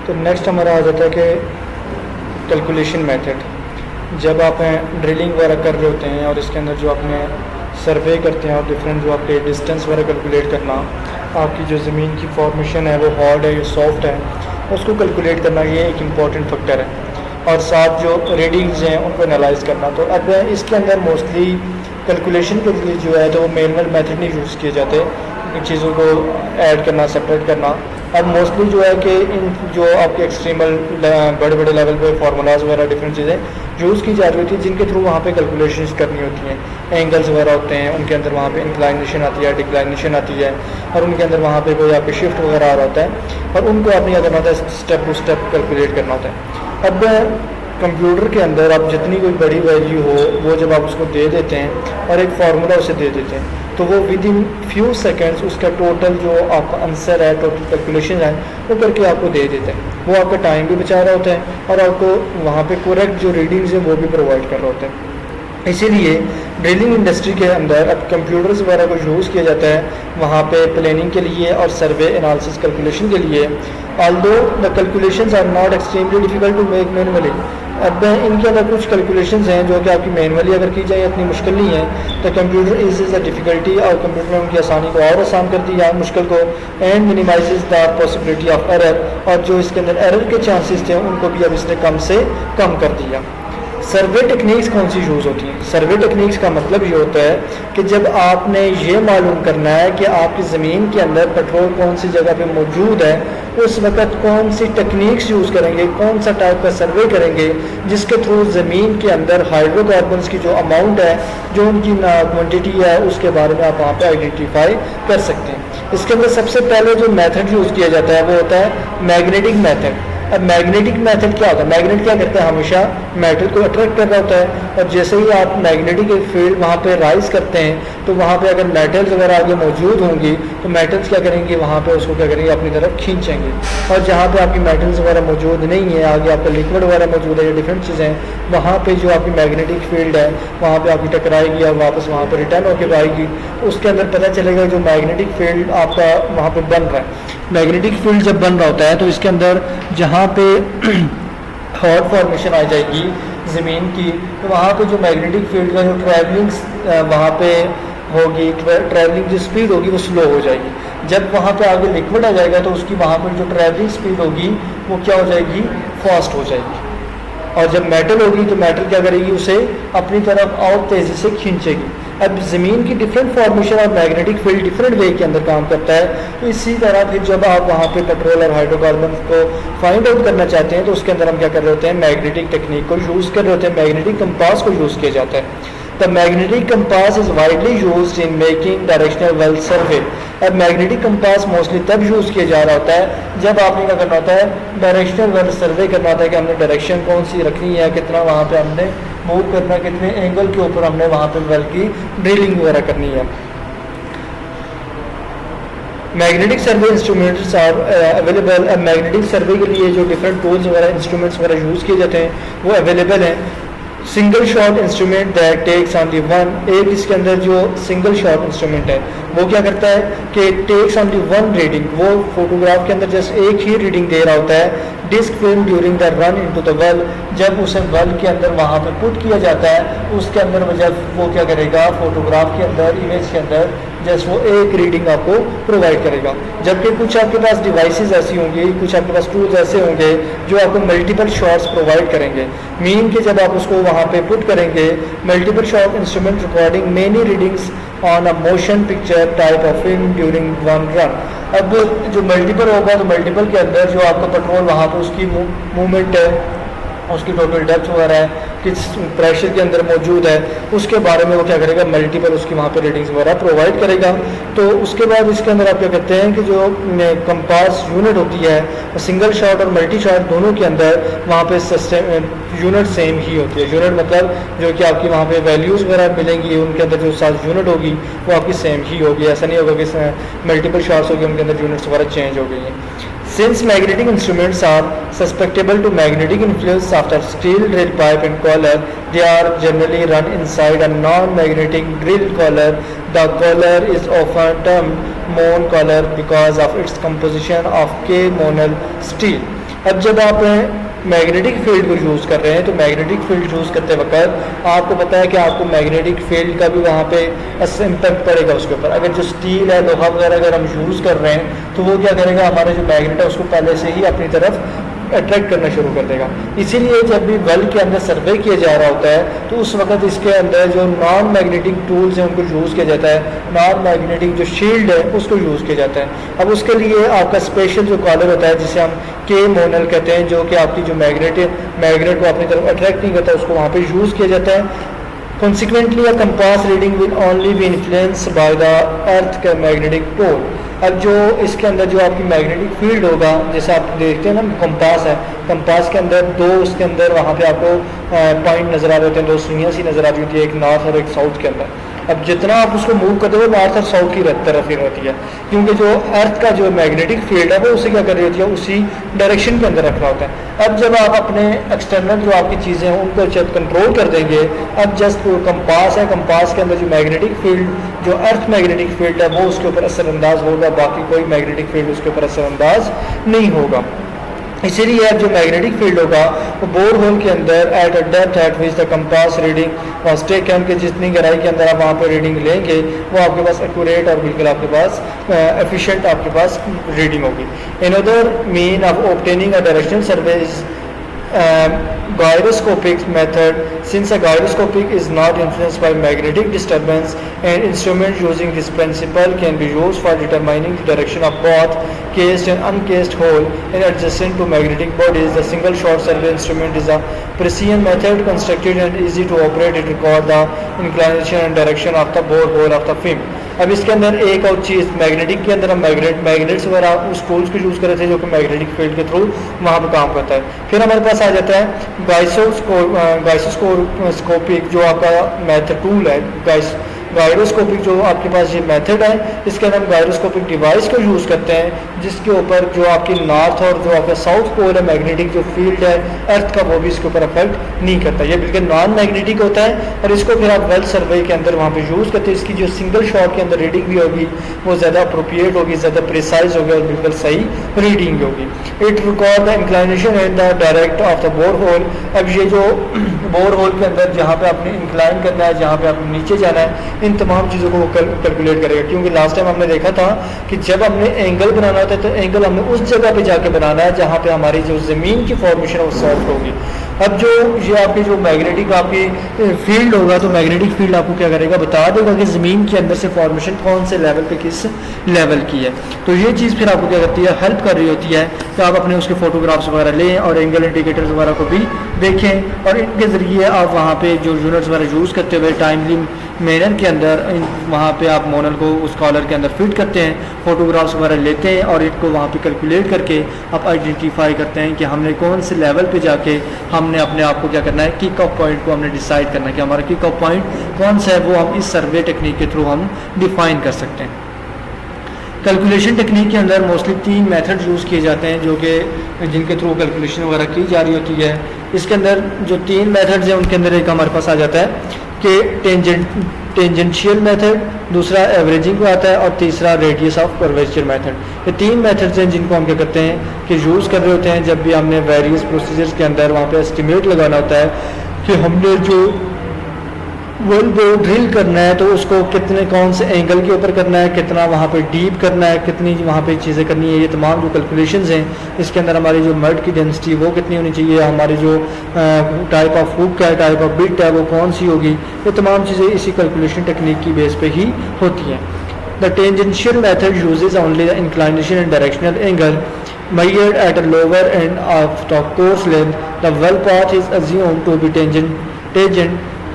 तो नेक्स्ट हमारा आ जाता है कि कैलकुलेशन मेथड। जब आप ड्रिलिंग वगैरह कर रहे होते हैं और इसके अंदर जो आपने सर्वे करते हैं और डिफरेंट जो आपके डिस्टेंस वगैरह कैलकुलेट करना, आपकी जो ज़मीन की फॉर्मेशन है वो हार्ड है या सॉफ्ट है, उसको कैलकुलेट करना ये एक इम्पॉर्टेंट फैक्टर है। और साथ जो रीडिंग्स हैं उनको एनालाइज करना। तो अब इसके अंदर मोस्टली कैलकुलेशन के लिए जो है तो वो मैनुअल मेथड नहीं यूज़ किए जाते, इन चीज़ों को ऐड करना, सेपरेट करना। अब मोस्टली जो है कि इन जो आपके एक्सट्रीमल बड़े बड़े लेवल पे फार्मूलाज वगैरह डिफरेंट चीज़ें यूज़ की जा रही होती है, जिनके थ्रू वहाँ पे कैलकुलेशंस करनी होती हैं। एंगल्स वगैरह होते हैं, उनके अंदर वहाँ पे इंक्लाइनेशन आती है, डिक्लाइनेशन आती है, और उनके अंदर वहाँ पे कोई आपके शिफ्ट वगैरह आ रहा होता है, और उनको आपने क्या करना होता है, स्टेप टू स्टेप कैलकुलेट करना होता है। अब कंप्यूटर के अंदर आप जितनी कोई बड़ी वैल्यू हो वो जब आप उसको दे देते हैं और एक फार्मूला उसे दे देते हैं, तो वो विद इन फ्यू सेकेंड्स उसका टोटल जो आपका आंसर है, टोटल कैलकुलेशन है, वो करके आपको दे देते हैं। वो आपका टाइम भी बचा रहा होता है और आपको वहाँ पे करेक्ट जो रीडिंग्स हैं वो भी प्रोवाइड कर रहा होता है। इसीलिए ड्रिलिंग इंडस्ट्री के अंदर अब कंप्यूटर्स वगैरह को यूज़ किया जाता है वहाँ पे प्लानिंग के लिए और सर्वे एनालिसिस कैलकुलेशन के लिए। Although the calculations are not extremely difficult to make manually. अब इनके अंदर कुछ कैलकुलेशंस हैं जो कि आपकी मैनुअली अगर की जाए इतनी मुश्किल नहीं है, तो कंप्यूटर इज द डिफ़िकल्टी, और कंप्यूटर ने उनकी आसानी को और आसान कर दिया मुश्किल को, and minimises the possibility of error, और जो इसके अंदर एरर के चांसेस थे उनको भी अब इसने कम से कम कर दिया। सर्वे टेक्निक्स कौन सी यूज़ होती हैं? सर्वे टेक्निक्स का मतलब ये होता है कि जब आपने ये मालूम करना है कि आपकी ज़मीन के अंदर पेट्रोल कौन सी जगह पे मौजूद है, उस वक़्त कौन सी टेक्निक्स यूज़ करेंगे, कौन सा टाइप का सर्वे करेंगे जिसके थ्रू ज़मीन के अंदर हाइड्रोकार्बन्स की जो अमाउंट है, जो उनकी क्वांटिटी है, उसके बारे में आप वहाँ पे आइडेंटिफाई कर सकते हैं। इसके अंदर सबसे पहले जो मेथड यूज़ किया जाता है वो होता है मैग्नेटिक मेथड। अब मैग्नेटिक मेथड क्या होता है? मैग्नेट क्या करता है, हमेशा मेटल को अट्रैक्ट कर रहा होता है, और जैसे ही आप मैग्नेटिक फील्ड वहाँ पे राइज करते हैं तो वहाँ पे अगर मेटल्स वगैरह आगे मौजूद होंगी तो मेटल्स क्या करेंगे, वहाँ पे उसको क्या करेंगे, अपनी तरफ खींचेंगे। और जहाँ पे आपकी मेटल्स वगैरह मौजूद नहीं है, आगे आपका लिक्विड वगैरह मौजूद है या डिफरेंट चीज़ें, वहाँ पे जो आपकी मैग्नेटिक फील्ड है वहाँ पे आपकी टकराएगी और वापस वहाँ पे रिटर्न होकर आएगी। तो उसके अंदर पता चलेगा जो मैग्नेटिक फील्ड आपका वहाँ पे बन रहा है। मैग्नेटिक फील्ड जब बन रहा होता है तो इसके अंदर जहाँ पे हॉट फॉर्मेशन आ जाएगी ज़मीन की, तो वहाँ पे जो मैग्नेटिक फील्ड का जो ट्रैवलिंग वहाँ पे होगी, ट्रैवलिंग जो स्पीड होगी वो स्लो हो जाएगी। जब वहाँ पे आगे लिक्विड आ जाएगा तो उसकी वहाँ पर जो ट्रैवलिंग स्पीड होगी वो क्या हो जाएगी, फास्ट हो जाएगी। और जब मेटल होगी तो मेटल क्या करेगी, उसे अपनी तरफ और तेज़ी से खींचेगी। अब ज़मीन की डिफरेंट फॉर्मेशन और मैग्नेटिक फील्ड डिफरेंट वे के अंदर काम करता है। तो इसी तरह फिर जब आप वहाँ पे पेट्रोल और हाइड्रोकार्बन को फाइंड आउट करना चाहते हैं तो उसके अंदर हम क्या कर रहे होते हैं, मैग्नेटिक टेक्निक को यूज़ कर रहे होते हैं, मैग्नेटिक कंपास को यूज़ किया जाता है। The magnetic compass is widely used in making directional well survey. अब मैग्नेटिक कंपास मोस्टली तब यूज़ किया जा रहा होता है जब आपने क्या करना होता है, डायरेक्शनल वेल सर्वे करना होता है कि हमने डायरेक्शन कौन सी रखनी है, कितना वहाँ पे हमने मूव करना है, कितने एंगल के ऊपर हमने वहाँ पे वेल की ड्रिलिंग वगैरह करनी है। Magnetic survey instruments are available. अब मैग्नेटिक सर्वे के लिए जो डिफरेंट टूल्स वगैरह, इंस्ट्रूमेंट्स वगैरह यूज़ किए जाते हैं वो अवेलेबल हैं। Single shot instrument that takes only one. एक इसके अंदर जो सिंगल शॉट इंस्ट्रूमेंट है वो क्या करता है कि टेक्स ओनली वन रीडिंग, वो फोटोग्राफ के अंदर जस्ट एक ही रीडिंग दे रहा होता है। Disc film during the run into the well, जब उसे वेल के अंदर वहाँ पे पुट किया जाता है उसके अंदर जब वो क्या करेगा, फोटोग्राफ के अंदर, इमेज के अंदर जस्ट वो एक रीडिंग आपको प्रोवाइड करेगा। जबकि कुछ आपके पास डिवाइसेस ऐसी होंगी, कुछ आपके पास टूल्स ऐसे होंगे जो आपको मल्टीपल शॉट्स प्रोवाइड करेंगे। मीन के जब आप उसको वहाँ पे पुट करेंगे, multiple shot instrument recording many readings on a motion picture type of film during one run. अब जो मल्टीपल होगा तो मल्टीपल के अंदर जो आपका पेट्रोल वहाँ पे उसकी मूवमेंट है, उसकी टोटल डेप्थ वगैरह है, किस प्रेशर के अंदर मौजूद है, उसके बारे में वो क्या करेगा, मल्टीपल उसकी वहाँ पे रीडिंग्स वगैरह प्रोवाइड करेगा। तो उसके बाद इसके अंदर आप क्या कहते हैं कि जो कंपास यूनिट होती है, सिंगल शॉट और मल्टी शॉट दोनों के अंदर वहाँ पे यूनिट सेम ही होती है। यूनिट मतलब जो कि आपकी वहाँ पे वैल्यूज़ वगैरह मिलेंगी, उनके अंदर जो साथ यूनिट होगी वो आपकी सेम ही होगी। ऐसा नहीं होगा कि मल्टीपल शॉट्स होगी उनके अंदर यूनिट्स वगैरह चेंज हो गई हैं। Since magnetic instruments are susceptible to magnetic influence after steel drill pipe and collar, they are generally run inside a non-magnetic drill collar. The collar is often termed Mohn collar because of its composition of K-Monal steel. अब जब आप magnetic field को use कर रहे हैं तो magnetic field use करते वक्त आपको पता है कि आपको मैग्नेटिक फील्ड का भी वहाँ पे इम्पैक्ट पड़ेगा उसके ऊपर। अगर जो स्टील है, लोहा वगैरह अगर हम यूज़ कर रहे हैं तो वो क्या करेगा, हमारा जो मैग्नेट है उसको पहले से ही अपनी तरफ अट्रैक्ट करना शुरू कर देगा। इसीलिए जब भी वेल के अंदर सर्वे किया जा रहा होता है तो उस वक्त इसके अंदर जो नॉन मैग्नेटिक टूल्स हैं उनको यूज़ किया जाता है, नॉन मैग्नेटिक जो शील्ड है उसको यूज़ किया जाता है। अब उसके लिए आपका स्पेशल जो कॉलर होता है जिसे हम के मोनल कहते हैं, जो कि आपकी जो मैग्नेट को अपनी तरफ अट्रैक्ट नहीं करता, उसको वहाँ पर यूज़ किया जाता है। Consequently, a compass reading will only be influenced by the अर्थ का मैग्नेटिक पोल। अब जो इसके अंदर जो आपकी मैग्नेटिक फील्ड होगा, जैसे आप देखते हैं ना कंपास है, कंपास के अंदर दो उसके अंदर वहाँ पे आपको पॉइंट नज़र आ रहे होते हैं, दो सुइयाँ सी नज़र आ रही होती है, एक नॉर्थ और एक साउथ के अंदर। अब जितना आप उसको मूव करते हो नॉर्थ और साउथ की तरफ ही रहती है, क्योंकि जो अर्थ का जो मैग्नेटिक फील्ड है वो उसे क्या कर रही होती है, उसी डायरेक्शन के अंदर रख रहा होता है। अब जब आप अपने एक्सटर्नल जो आपकी चीज़ें हैं उनको जब कंट्रोल कर देंगे, अब जस्ट वो कंपास है, कंपास के अंदर जो मैग्नेटिक फील्ड जो अर्थ मैग्नेटिक फील्ड है वो उसके ऊपर असरअंदाज होगा, बाकी कोई मैग्नेटिक फील्ड उसके ऊपर असरअंदाज नहीं होगा। इसीलिए अब जो मैग्नेटिक फील्ड होगा वो बोर होल के अंदर at a depth eight which the compass reading was taken के जितनी गहराई के अंदर आप वहाँ पे रीडिंग लेंगे वो आपके पास एक्यूरेट और बिल्कुल आपके पास एफिशिएंट आपके पास रीडिंग होगी। Another mean of obtaining a directional survey is gyroscopic method. Since a gyroscopic is not influenced by magnetic disturbance, an instrument using this principle can be used for determining the direction of both cased and uncased hole and adjacent to magnetic bodies. The single shot survey instrument is a precision method constructed and easy to operate. It records the inclination and direction of the bore hole of the film. अब इसके अंदर एक और चीज़ magnetic के अंदर हम magnets वगैरह उस टूल्स को यूज़ कर रहे थे जो कि मैग्नेटिक फील्ड के थ्रू वहाँ पर काम करता है। फिर हमारे पास आ जाता है गाइसोस्कोपिक जो आपका मेथड टूल है, गायरोस्कोपिक जो आपके पास ये मेथड है, इसके अंदर हम गायरोस्कोपिक डिवाइस को यूज़ करते हैं जिसके ऊपर जो आपकी नॉर्थ और जो आपका साउथ पोल है मैग्नेटिक जो फील्ड है अर्थ का वो भी इसके ऊपर अफेक्ट नहीं करता, ये बिल्कुल नॉन मैग्नेटिक होता है और इसको फिर आप वेल सर्वे के अंदर वहाँ पे यूज़ करते हैं। इसकी जो सिंगल शॉट के अंदर रीडिंग भी होगी वो ज़्यादा अप्रोप्रिएट होगी, ज़्यादा प्रिसाइज होगी और बिल्कुल सही रीडिंग होगी। It record the inclination and the direct of the bore hole. अब ये जो बोर होल के अंदर जहाँ पे आपने इंक्लाइन करना है, जहाँ पे आपने नीचे जाना है, इन तमाम चीज़ों को वो कैलकुलेट करेगा। क्योंकि लास्ट टाइम हमने देखा था कि जब हमने एंगल बनाना होता है तो एंगल हमने उस जगह पे जाके बनाना है जहाँ पे हमारी जो ज़मीन की फॉर्मेशन है वो सॉफ्ट होगी। अब जो ये आपकी जो मैग्नेटिक आपकी फील्ड होगा तो मैग्नेटिक फील्ड आपको क्या करेगा, बता देगा कि ज़मीन के अंदर से फॉर्मेशन कौन से लेवल पे किस लेवल की है। तो ये चीज़ फिर आपको क्या करती है, हेल्प कर रही होती है कि आप अपने उसके फोटोग्राफ्स वगैरह लें और एंगल इंडिकेटर्स वगैरह को भी देखें और इनके ज़रिए आप वहाँ पे जो यूनिट्स वगैरह यूज़ करते हुए टाइमली मैनर के अंदर वहाँ पे आप मॉडल को उस कॉलर के अंदर फिट करते हैं, फोटोग्राफ्स वगैरह लेते हैं और इनको वहाँ पे कैलकुलेट करके आप आइडेंटिफाई करते हैं कि हमने कौन से लेवल पे जाके हमने अपने आप को क्या करना है, किक ऑफ पॉइंट को हमने डिसाइड करना है कि हमारा किक ऑफ पॉइंट कौन सा है, वो हम इस सर्वे टेक्निक के थ्रू हम डिफाइन कर सकते हैं। कैलकुलेशन टेक्निक के अंदर मोस्टली 3 मेथड यूज़ किए जाते हैं जो कि जिनके थ्रू कैलकुलेशन वगैरह की जा रही होती है। इसके अंदर जो 3 मेथड्स हैं उनके अंदर एक हमारे पास आ जाता है कि टेंजेंशियल मेथड, दूसरा एवरेजिंग का आता है और तीसरा रेडियस ऑफ कर्वेचर मेथड। ये 3 मेथड्स हैं जिनको हम क्या करते हैं कि यूज़ कर रहे होते हैं जब भी हमने वेरियस प्रोसीजर्स के अंदर वहाँ पे एस्टिमेट लगाना होता है कि हमने जो वेल बोर ड्रिल करना है तो उसको कितने कौन से एंगल के ऊपर करना है, कितना वहाँ पे डीप करना है, कितनी वहाँ पे चीज़ें करनी है। ये तमाम जो कैलकुलेशंस हैं इसके अंदर हमारी जो मड की डेंसिटी वो कितनी होनी चाहिए, हमारी जो टाइप ऑफ हुक है, टाइप ऑफ बिट है वो कौन सी होगी, ये तमाम चीज़ें इसी कैलकुलेशन टेक्निक की बेस पे ही होती हैं। The tangential method uses only the inclination and directional angle measured at a lower end of the course length. The well path is assumed to be tangent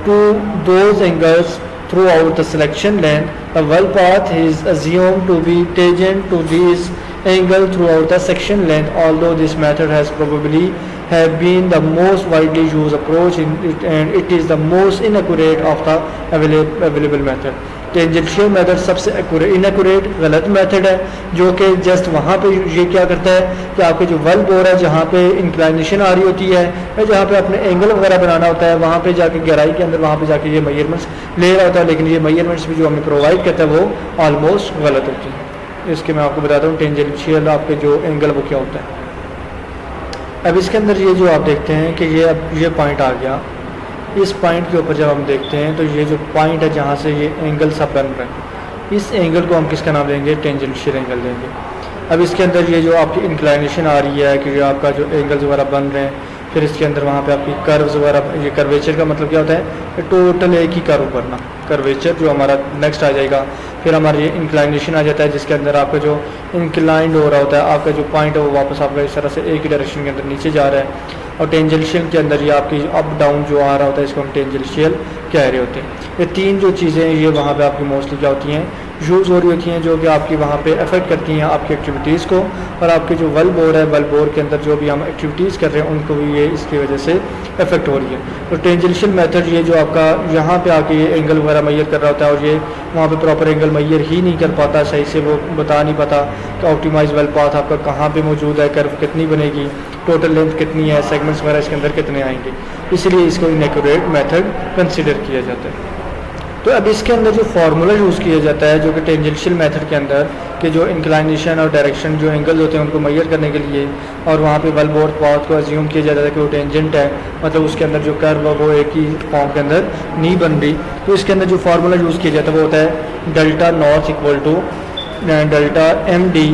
to those angles throughout the selection length. The well path is assumed to be tangent to this angle throughout the section length, although this method has probably have been the most widely used approach and it is the most inaccurate of the available method. Tangential method सबसे inaccurate गलत method है जो कि just वहाँ पे ये क्या करता है कि आपके जो वेल बोर है जहाँ पे इंक्लाइनेशन आ रही होती है या जहाँ पे अपने एंगल वगैरह बनाना होता है वहाँ पे जाके गहराई के अंदर वहाँ पे जाके ये मेजरमेंट्स ले रहा होता है, लेकिन ये मेजरमेंट्स भी जो हमें प्रोवाइड करता है वो ऑलमोस्ट गलत होती है। इसके मैं आपको बताता हूँ टेंजेंशियल आपके जो एंगल वो क्या होता है। अब इसके अंदर ये जो आप देखते हैं कि ये अब ये पॉइंट आ गया, इस पॉइंट के ऊपर जब हम देखते हैं तो ये जो पॉइंट है जहाँ से ये एंगल सब बन रहा है, इस एंगल को हम किसका नाम देंगे? टेंजेंशियल एंगल देंगे। अब इसके अंदर ये जो आपकी इंक्लाइनेशन आ रही है कि जो आपका जो एंगल्स वगैरह बन रहे हैं, फिर इसके अंदर वहाँ पे आपकी कर्व्स वगैरह, ये कर्वेचर का मतलब क्या होता है? टोटल एक ही कर्व करना, कर्वेचर जो हमारा नेक्स्ट आ जाएगा। फिर हमारा ये इंक्लाइनेशन आ जाता है जिसके अंदर आपका जो इंक्लाइंड हो रहा होता है, आपका जो पॉइंट है वो वापस आपका इस तरह से एक ही डायरेक्शन के अंदर नीचे जा रहा है। और टेंजेंशियल के अंदर ये आपकी अप डाउन जो आ रहा होता है इसको हम टेंजेंशियल कह रहे होते हैं। ये तीन जो चीज़ें ये वहाँ पे आपकी मोस्टली क्या होती हैं? यूज़ हो रही होती हैं, जो कि आपकी वहाँ पे अफेक्ट करती हैं आपकी एक्टिविटीज़ को। और आपके जो वेल बोर है, वेल बोर के अंदर जो भी हम एक्टिविटीज़ कर रहे हैं उनको भी ये इसकी वजह से अफेक्ट हो रही है। तो टेंजेंशियल मेथड ये जो आपका यहाँ पे आके ये एंगल वगैरह मैयर कर रहा होता है और ये वहाँ पे प्रॉपर एंगल मैयर ही नहीं कर पाता, सही से वो बता नहीं पाता कि ऑप्टिमाइज वेल पाथ आपका कहाँ पे मौजूद है, कर्व कितनी बनेगी, टोटल लेंथ कितनी है, सेगमेंट्स वगैरह इसके अंदर कितने आएंगे, इसलिए इसको इनएक्यूरेट मेथड कंसिडर किया जाता है। तो अब इसके अंदर जो फार्मूला यूज़ किया जाता है जो कि टेंजेंशियल मेथड के अंदर कि जो इंक्लाइनेशन और डायरेक्शन जो एंगल्स होते हैं उनको मैयर करने के लिए, और वहाँ पे वेल बोर पाथ को अज्यूम किया जाता है कि वो टेंजेंट है, मतलब उसके अंदर जो कर्व है वो एक ही फॉर्म के अंदर नहीं बन रही। तो इसके अंदर जो फार्मूला यूज़ किया जाता है वो होता है delta north equal to delta M D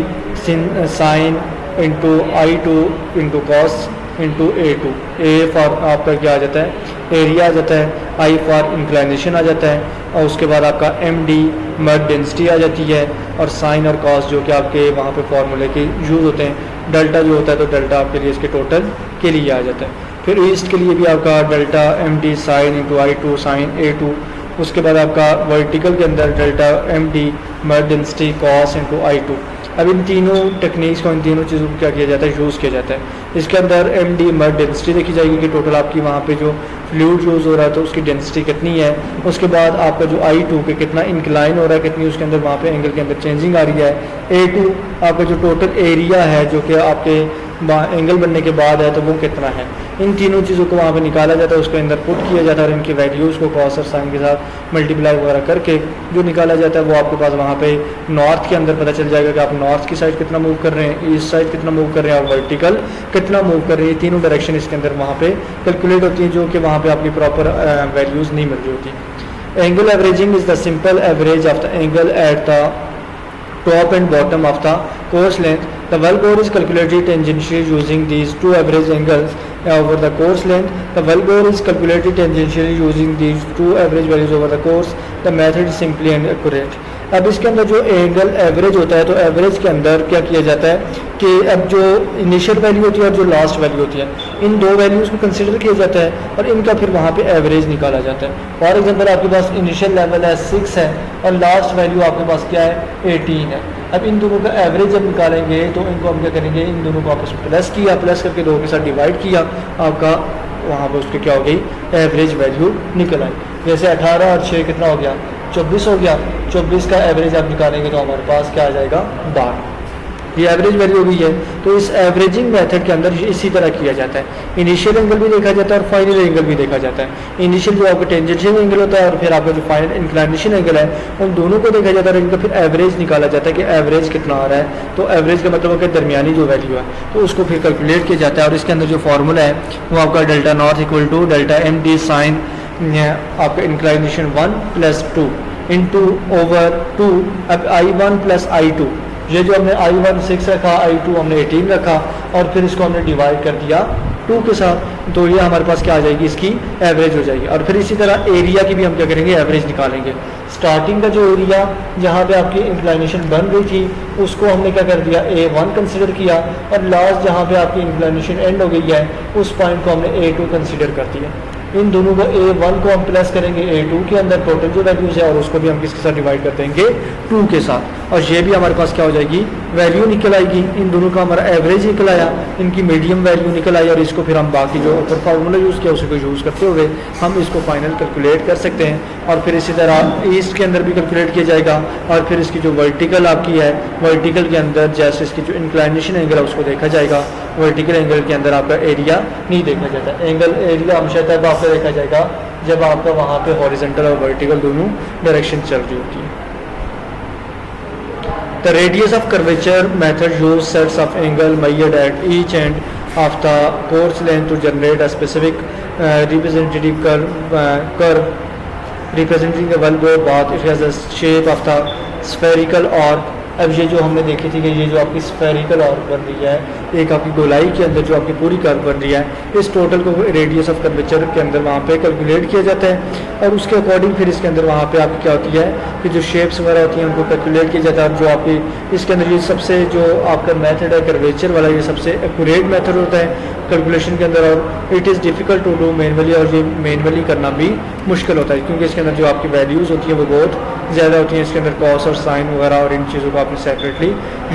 sine into I two into cos into A2। A for आपका क्या आ जाता है? एरिया आ जाता है, आई फॉर इंक्लाइनेशन आ जाता है, और उसके बाद आपका MD मड डेंसिटी आ जाती है, और साइन और कॉस जो कि आपके वहाँ पे फार्मूले के यूज़ होते हैं। डेल्टा जो होता है तो डेल्टा आपके लिए इसके टोटल के लिए आ जाता है। फिर ईस्ट के लिए भी आपका delta MD sine into I2 sine A2। उसके बाद आपका वर्टिकल के अंदर delta MD mud density cos into I2। अब इन तीनों टेक्निक्स को, इन तीनों चीज़ों को क्या किया जाता है? यूज़ किया जाता है। इसके अंदर MD मड डेंसिटी देखी जाएगी कि टोटल आपकी वहाँ पे जो फ्लूइड यूज़ हो रहा है तो उसकी डेंसिटी कितनी है। उसके बाद आपका जो I2 पे कितना इंक्लाइन हो रहा है, कितनी उसके अंदर वहाँ पे एंगल के अंदर चेंजिंग आ रही है। A2 आपका जो टोटल एरिया है जो कि आपके एंगल बनने के बाद है तो वो कितना है। इन तीनों चीज़ों को वहाँ पे निकाला जाता है, उसके अंदर पुट किया जाता है और इनकी वैल्यूज़ को कॉस और साइन के साथ मल्टीप्लाई वगैरह करके जो निकाला जाता है वो आपके पास वहाँ पे नॉर्थ के अंदर पता चल जाएगा कि आप नॉर्थ की साइड कितना मूव कर रहे हैं, ईस्ट साइड कितना मूव कर रहे हैं, और वर्टिकल कितना मूव कर रहे हैं। तीनों डायरेक्शन इसके अंदर वहाँ पे कैलकुलेट होती हैं जो कि वहाँ पे आपकी प्रॉपर वैल्यूज़ नहीं मिल रही होती। Angle averaging is the simple average of the angle at the top and bottom of the course length. The well bore is calculated tangentially using these two average angles over the course length. The well bore is calculated tangentially using these two average values over the course. The method is simply and accurate. अब इसके अंदर जो angle average होता है तो average के अंदर क्या किया जाता है कि अब जो इनिशियल वैल्यू होती है और जो लास्ट वैल्यू होती है इन दो वैल्यूज़ को कंसीडर किया जाता है और इनका फिर वहाँ पे एवरेज निकाला जाता है। फॉर एग्जांपल आपके पास इनिशियल लेवल है 6 है और लास्ट वैल्यू आपके पास क्या है 18 है। अब इन दोनों का एवरेज जब निकालेंगे तो इनको हम क्या करेंगे, इन दोनों को आपस में प्लस किया, प्लस करके दो के साथ डिवाइड किया, आपका वहाँ पर उसकी क्या हो गई एवरेज वैल्यू निकल आई। जैसे 18 और 6 कितना हो गया 24 हो गया। 24 का एवरेज आप निकालेंगे तो हमारे पास क्या आ जाएगा 12। ये एवरेज वैल्यू हुई है। तो इस एवरेजिंग मेथड के अंदर इसी तरह किया जाता है। इनिशियल एंगल भी देखा जाता है और फाइनल एंगल भी देखा जाता है। इनिशियल जो आपका टेंजेंशियल एंगल होता है और फिर आपका जो फाइनल इंक्लाइनेशन एंगल है उन दोनों को देखा जाता है और इनका फिर एवरेज निकाला जाता है कि एवरेज कितना आ रहा है। तो एवरेज का मतलब है कि दरमियानी जो वैल्यू है तो उसको फिर कैलकुलेट किया जाता है और इसके अंदर जो फार्मूला है वो आपका delta north equal to delta MD sine आपका इंक्लाइनेशन 1 + 2 इंटू ओवर 2। अब I1 + I2, ये जो हमने I1 6 रखा, I2 हमने 18 रखा और फिर इसको हमने डिवाइड कर दिया 2 के साथ, तो ये हमारे पास क्या आ जाएगी इसकी एवरेज हो जाएगी। और फिर इसी तरह एरिया की भी हम क्या करेंगे एवरेज निकालेंगे। स्टार्टिंग का जो एरिया जहाँ पे आपकी इंक्लाइनेशन बन रही थी उसको हमने क्या कर दिया A1 कंसिडर किया और लास्ट जहाँ पे आपकी इंक्लाइनेशन एंड हो गई है उस पॉइंट को हमने A2 कंसिडर कर दिया। इन दोनों को A1 को हम प्लस करेंगे A2 के अंदर टोटल जो वैल्यूज़ है और उसको भी हम किसके साथ डिवाइड कर देंगे 2 के साथ, और ये भी हमारे पास क्या हो जाएगी वैल्यू निकल आएगी। इन दोनों का हमारा एवरेज निकल आया, इनकी मीडियम वैल्यू निकल आई और इसको फिर हम बाकी जो ऊपर फार्मूला यूज़ किया उसको यूज़ करते हुए हम इसको फाइनल कैलकुलेट कर सकते हैं। और फिर इसी तरह ईस्ट के अंदर भी कैलकुलेट किया जाएगा और फिर इसकी जो वर्टिकल आपकी है वर्टिकल के अंदर जैसे इसकी जो इंक्लाइनेशन एंगल है उसको देखा जाएगा। वर्टिकल एंगल के अंदर आपका एरिया नहीं देखा जाता, एंगल एरिया हमेशा तब आपका देखा जाएगा जब आपका वहाँ पे हॉरिजॉन्टल और वर्टिकल दोनों डायरेक्शन चल रही होती है। The radius of curvature method use sets of angle measured at each end of the porcelain to generate a specific representative curve representing a well-bore bath. It has the shape of the spherical orb. अब ये जो हमने देखी थी कि ये जो आपकी स्फेरिकल ऑर्ब बन रही है, एक आपकी गोलाई के अंदर जो आपकी पूरी कर्व बन रही है, इस टोटल को रेडियस ऑफ कर्वेचर के अंदर वहाँ पे कैलकुलेट किया जाता है और उसके अकॉर्डिंग फिर इसके अंदर वहाँ पे आपकी क्या होती है कि जो शेप्स वगैरह होती हैं उनको कैलकुलेट किया जाता है। और जो आपकी इसके अंदर ये सबसे जो आपका मेथड है कर्वेचर वाला, ये सबसे एक्यूरेट मेथड होता है कैलकुलेशन के अंदर, और it is difficult to do manually, और ये मैनुअली करना भी मुश्किल होता है क्योंकि इसके अंदर जो आपकी वैल्यूज़ होती हैं वो बहुत ज़्यादा होती हैं। इसके अंदर कॉस और साइन वगैरह और इन चीज़ों को आपने सेपरेटली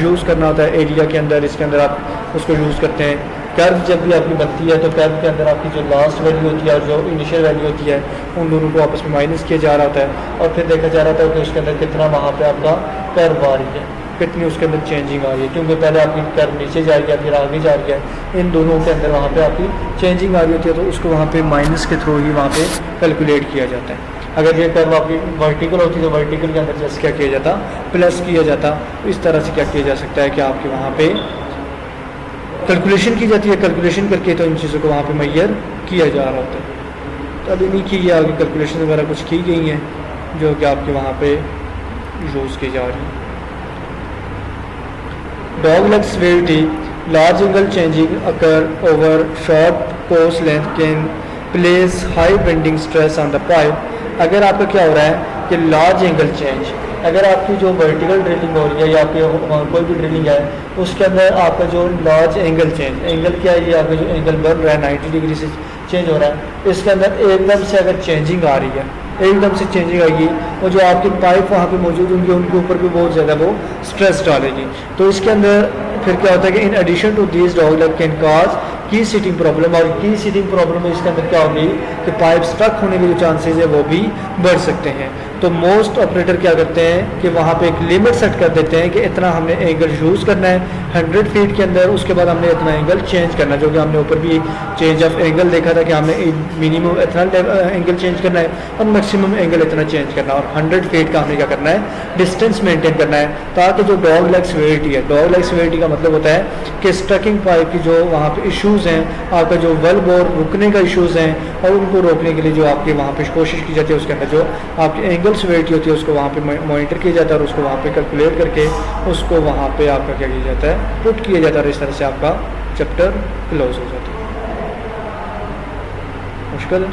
यूज़ करना होता है। एरिया के अंदर इसके अंदर आप उसको यूज़ करते हैं। कर्व जब भी आपकी बनती है तो कर्व के अंदर आपकी जो लास्ट वैल्यू होती है और जो इनिशियल वैल्यू होती है उन दोनों को आपस में माइनस किया जा रहा होता है और फिर देखा जा रहा था कि उसके अंदर कितना वहाँ पे आपका कर्व आ रही है, कितनी उसके अंदर चेंजिंग आ रही है, क्योंकि पहले आपकी कर्व नीचे जा रही है फिर आगे जा रही है, इन दोनों के अंदर वहाँ पे आपकी चेंजिंग आ रही होती है तो उसको वहाँ पे माइनस के थ्रू ही वहाँ पे कैलकुलेट किया जाता है। अगर ये कर्व आपकी वर्टिकल होती तो वर्टिकल के अंदर जैसे क्या किया जाता, प्लस किया जाता। इस तरह से क्या किया जा सकता है कि आपके वहाँ पे कैलकुलेशन की जाती है, कैलकुलेशन करके तो इन चीज़ों को वहाँ पे मैयर किया जा रहा होता है। तो अभी नहीं की आगे कैलकुलेशन वगैरह कुछ की गई हैं जो कि आपके वहाँ पे यूज़ की जा रही है। Dog leg severity, large angle changing occur over short course length can place high bending stress on the pipe। अगर आपका क्या हो रहा है कि लार्ज एंगल चेंज, अगर आपकी जो वर्टिकल ड्रिलिंग हो रही है या आपकी कोई भी ड्रिलिंग है उसके अंदर आपका जो लार्ज एंगल चेंज, एंगल क्या है, ये आपका जो एंगल बन रहा है 90 डिग्री से चेंज हो रहा है, इसके अंदर एकदम से अगर चेंजिंग आ रही है, एकदम से चेंजिंग आएगी और जो आपकी पाइप वहाँ पे मौजूद होंगी उनके ऊपर भी बहुत ज़्यादा वो स्ट्रेस डालेगी। तो इसके अंदर फिर क्या होता है कि in addition to this dog leg can cause key seating problem, और की सीटिंग प्रॉब्लम में इसके अंदर क्या होगी कि पाइप स्टक होने के जो चांसेस है वो भी बढ़ सकते हैं। तो मोस्ट ऑपरेटर क्या करते हैं कि वहाँ पे एक लिमिट सेट कर देते हैं कि इतना हमने एंगल यूज़ करना है 100 फीट के अंदर, उसके बाद हमने इतना एंगल चेंज करना है, जो कि हमने ऊपर भी चेंज ऑफ एंगल देखा था कि हमने मिनिमम इतना एंगल चेंज करना है और मैक्सिमम एंगल इतना चेंज करना है, और 100 फीट का हमने क्या करना है डिस्टेंस मेंटेन करना है, ताकि जो डॉग लेग सेवेरिटी है, डॉग लेग सेवेरिटी का मतलब होता है कि स्टकिंग पाइप की जो वहाँ पे इश्यूज़ हैं, आपका जो वेल बोर रुकने का इश्यूज़ हैं, और उनको रोकने के लिए जो आपके वहाँ पे कोशिश की जाती है उसके अंदर जो आपकी एंगल सेवेरिटी होती है उसको वहाँ पे मॉनिटर किया जाता है और उसको वहाँ पे कैलकुलेट करके उसको वहाँ पे आपका क्या किया जाता है पुट किया जाता है, और इस तरह से आपका चैप्टर क्लोज हो जाता है। मुश्किल है।